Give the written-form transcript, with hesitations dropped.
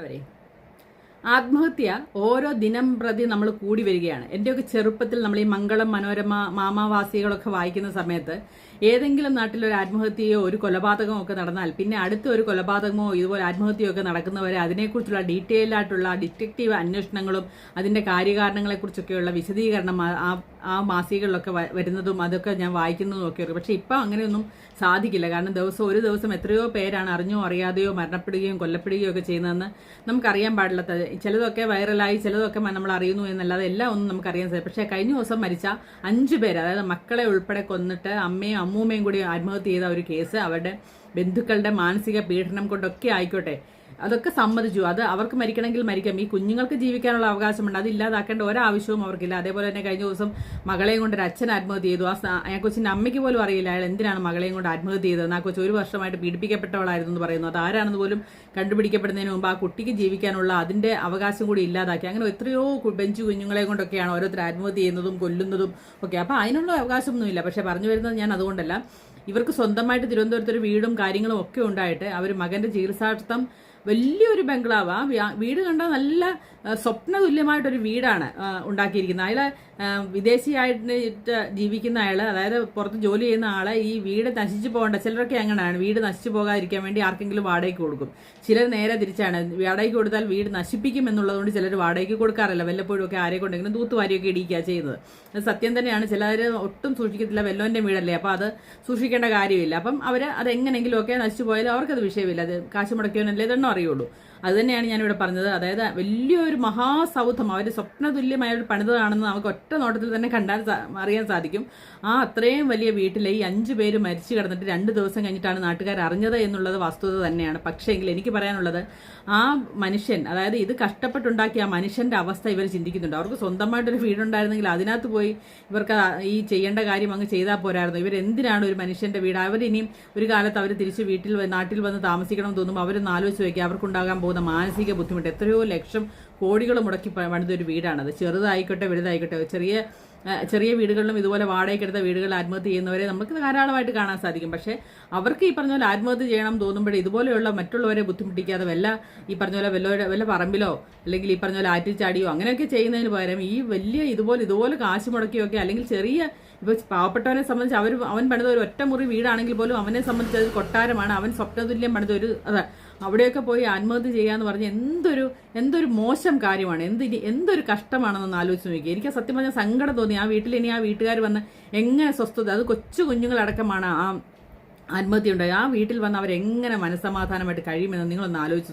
വരെ ആത്മഹത്യ ഓരോ ദിനം പ്രതി നമ്മൾ കൂടി വരികയാണ്. എൻ്റെയൊക്കെ ചെറുപ്പത്തിൽ നമ്മൾ ഈ മംഗളം, മനോരമ, മാമാവാസികളൊക്കെ വായിക്കുന്ന സമയത്ത് ഏതെങ്കിലും നാട്ടിലൊരു ആത്മഹത്യയോ ഒരു കൊലപാതകമോ ഒക്കെ നടന്നാൽ പിന്നെ അടുത്ത ഒരു കൊലപാതകമോ ഇതുപോലെ ആത്മഹത്യയോ ഒക്കെ നടക്കുന്നവരെ അതിനെക്കുറിച്ചുള്ള ഡീറ്റെയിൽ ആയിട്ടുള്ള ഡിറ്റക്റ്റീവ് അന്വേഷണങ്ങളും അതിൻ്റെ കാര്യകാരണങ്ങളെക്കുറിച്ചൊക്കെയുള്ള വിശദീകരണം ആ മാസികകളിലൊക്കെ വരുന്നതും അതൊക്കെ ഞാൻ വായിക്കുന്നതും ഒക്കെ ഉണ്ട്. പക്ഷേ ഇപ്പം അങ്ങനെയൊന്നും സാധിക്കില്ല. കാരണം ഒരു ദിവസം എത്രയോ പേരാണ് അറിഞ്ഞോ അറിയാതെയോ മരണപ്പെടുകയും കൊല്ലപ്പെടുകയോ ഒക്കെ ചെയ്യുന്നതെന്ന് നമുക്കറിയാൻ പാടില്ലാത്ത. ചിലതൊക്കെ വൈറലായി, ചിലതൊക്കെ നമ്മൾ അറിയുന്നു എന്നല്ലാതെ എല്ലാം ഒന്നും നമുക്കറിയാൻ സാധിക്കും. പക്ഷേ കഴിഞ്ഞ ദിവസം മരിച്ച 5 പേര്, അതായത് മക്കളെ ഉൾപ്പെടെ കൊന്നിട്ട് അമ്മയും അമ്മൂമ്മയും കൂടി ആത്മഹത്യ ചെയ്ത ഒരു കേസ്, അവരുടെ ബന്ധുക്കളുടെ മാനസിക പീഡനം കൊണ്ടൊക്കെ ആയിക്കോട്ടെ, അതൊക്കെ സമ്മതിച്ചു. അത് അവർക്ക് മരിക്കണമെങ്കിൽ മരിക്കാം. ഈ കുഞ്ഞുങ്ങൾക്ക് ജീവിക്കാനുള്ള അവകാശമുണ്ട്, അത് ഇല്ലാതാക്കേണ്ട ഒരാവശ്യവും അവർക്കില്ല. അതേപോലെ തന്നെ കഴിഞ്ഞ ദിവസം മകളെയും കൊണ്ട് ഒരു അച്ഛൻ ആത്മഹത്യ ചെയ്തു. ആ കൊച്ചിൻ്റെ അമ്മയ്ക്ക് പോലും അറിയില്ല അയാൾ എന്തിനാണ് മകളെയും കൊണ്ട് ആത്മഹത്യ ചെയ്തത്. ആ കൊച്ചു 1 വർഷമായിട്ട് പീഡിപ്പിക്കപ്പെട്ടവളായിരുന്നു എന്ന് പറയുന്നു. അത് ആരാണെന്ന് പോലും കണ്ടുപിടിക്കപ്പെടുന്നതിന് മുമ്പ് ആ കുട്ടിക്ക് ജീവിക്കാനുള്ള അതിൻ്റെ അവകാശം കൂടി ഇല്ലാതാക്കി. അങ്ങനെ എത്രയോ ബെഞ്ച് കുഞ്ഞുങ്ങളെ കൊണ്ടൊക്കെയാണ് ഓരോരുത്തർ ആത്മഹത്യ ചെയ്യുന്നതും കൊല്ലുന്നതും ഒക്കെ. അപ്പോൾ അതിനുള്ള അവകാശമൊന്നുമില്ല. പക്ഷേ പറഞ്ഞു വരുന്നത് ഞാൻ അതുകൊണ്ടല്ല, ഇവർക്ക് സ്വന്തമായിട്ട് തിരുവനന്തപുരത്ത് ഒരു വീടും കാര്യങ്ങളും ഒക്കെ ഉണ്ടായിട്ട് അവർ മകൻ്റെ ചികിത്സാർത്ഥം വലിയൊരു ബംഗ്ലാവ്, ആ വീട് കണ്ടാൽ നല്ല സ്വപ്ന തുല്യമായിട്ടൊരു വീടാണ് ഉണ്ടാക്കിയിരിക്കുന്നത്. അയാൾ വിദേശിയായിട്ട് ജീവിക്കുന്ന അയാൾ, അതായത് പുറത്ത് ജോലി ചെയ്യുന്ന ആളെ ഈ വീട് നശിച്ചു പോകേണ്ട, ചിലരൊക്കെ അങ്ങനെയാണ്, വീട് നശിച്ചു പോകാതിരിക്കാൻ വേണ്ടി ആർക്കെങ്കിലും വാടകയ്ക്ക് കൊടുക്കും. ചിലർ നേരെ തിരിച്ചാണ്, വാടകയ്ക്ക് കൊടുത്താൽ വീട് നശിപ്പിക്കും എന്നുള്ളതുകൊണ്ട് ചിലർ വാടകയ്ക്ക് കൊടുക്കാറില്ല. വല്ലപ്പോഴും ഒക്കെ ആരെ കൊണ്ടെങ്കിലും തൂത്തുവാരിയൊക്കെ ഇടിക്കുക ചെയ്യുന്നത്. അത് സത്യം തന്നെയാണ്. ചിലർ ഒട്ടും സൂക്ഷിക്കത്തില്ല, വെല്ലോൻ്റെ വീടല്ലേ, അപ്പോൾ അത് സൂക്ഷിക്കേണ്ട കാര്യമില്ല. അപ്പം അവർ അതെങ്ങനെങ്കിലുമൊക്കെ നശിച്ചു പോയാലും അവർക്കത് വിഷയമില്ല. അത് കാശ് മുടക്കിയവനല്ലേ ഇതെണ്ണോ അറിയുള്ളൂ. അത് തന്നെയാണ് ഞാനിവിടെ പറഞ്ഞത്. അതായത് വലിയൊരു മഹാസൗധം അവർ സ്വപ്നതുല്യമായ ഒരു പണിതാണെന്ന് നമുക്ക് ഒറ്റ നോട്ടത്തിൽ തന്നെ കണ്ടാൽ അറിയാൻ സാധിക്കും. ആ അത്രയും വലിയ വീട്ടിലെ ഈ 5 പേര് മരിച്ചു കിടന്നിട്ട് 2 ദിവസം കഴിഞ്ഞിട്ടാണ് നാട്ടുകാർ അറിഞ്ഞത് എന്നുള്ളത് വസ്തുത തന്നെയാണ്. പക്ഷേ എങ്കിൽ എനിക്ക് പറയാനുള്ളത്, ആ മനുഷ്യൻ, അതായത് ഇത് കഷ്ടപ്പെട്ടുണ്ടാക്കിയ ആ മനുഷ്യൻ്റെ അവസ്ഥ ഇവർ ചിന്തിക്കുന്നുണ്ട്. അവർക്ക് സ്വന്തമായിട്ടൊരു വീടുണ്ടായിരുന്നെങ്കിൽ അതിനകത്ത് പോയി ഇവർക്ക് ഈ ചെയ്യേണ്ട കാര്യം അങ്ങ് ചെയ്താൽ പോരായിരുന്നു. ഇവരെന്തിനാണ് ഒരു മനുഷ്യൻ്റെ വീട്? അവരിനിയും ഒരു കാലത്ത് അവർ തിരിച്ച് നാട്ടിൽ വന്ന് താമസിക്കണം തോന്നുമ്പോൾ അവരൊന്ന് ആലോചിച്ച് വയ്ക്കുക. അവർക്കുണ്ടാകാൻ പോകുന്ന മാനസിക ബുദ്ധിമുട്ട്. എത്രയോ ലക്ഷം കോടികൾ മുടക്കി പണിതൊരു വീടാണത്. ചെറുതായിക്കോട്ടെ വലുതായിക്കോട്ടെ, ചെറിയ വീടുകളിലും ഇതുപോലെ വാടകയ്ക്കെടുത്ത വീടുകളിൽ ആത്മഹത്യ ചെയ്യുന്നവരെ നമുക്ക് ധാരാളമായിട്ട് കാണാൻ സാധിക്കും. പക്ഷേ അവർക്ക് ഈ പറഞ്ഞ പോലെ ആത്മഹത്യ ചെയ്യണം തോന്നുമ്പോഴേ ഇതുപോലെയുള്ള മറ്റുള്ളവരെ ബുദ്ധിമുട്ടിക്കാതെ ഈ പറഞ്ഞ പോലെ വല്ല പറമ്പിലോ അല്ലെങ്കിൽ ഈ പറഞ്ഞ പോലെ ആറ്റിൽ ചാടിയോ അങ്ങനെയൊക്കെ ചെയ്യുന്നതിന് പകരം ഈ വലിയ ഇതുപോലെ കാശ് മുടക്കിയൊക്കെ, അല്ലെങ്കിൽ ചെറിയ ഇപ്പോൾ പാവപ്പെട്ടവനെ സംബന്ധിച്ച് അവൻ പണിത ഒരു ഒറ്റമുറി വീടാണെങ്കിൽ പോലും അവനെ സംബന്ധിച്ച് അത് കൊട്ടാരമാണ്. അവൻ സ്വപ്നതുല്യം പണിത അവിടെയൊക്കെ പോയി ആത്മഹത്യ ചെയ്യാന്ന് പറഞ്ഞ് എന്തൊരു മോശം കാര്യമാണ്, എന്തൊരു കഷ്ടമാണെന്നൊന്ന് ആലോചിച്ച് നോക്കി. എനിക്ക് സത്യം പറഞ്ഞാൽ സങ്കടം തോന്നി. ആ വീട്ടിൽ ഇനി ആ വീട്ടുകാർ വന്ന് എങ്ങനെ സ്വസ്ഥത, അത് കൊച്ചു കുഞ്ഞുങ്ങളടക്കമാണ് ആ ആത്മഹത്യ ഉണ്ടായി, ആ വീട്ടിൽ വന്ന് അവരെങ്ങനെ മനസ്സമാധാനമായിട്ട് കഴിയുമെന്ന് നിങ്ങളൊന്ന് ആലോചിച്ച്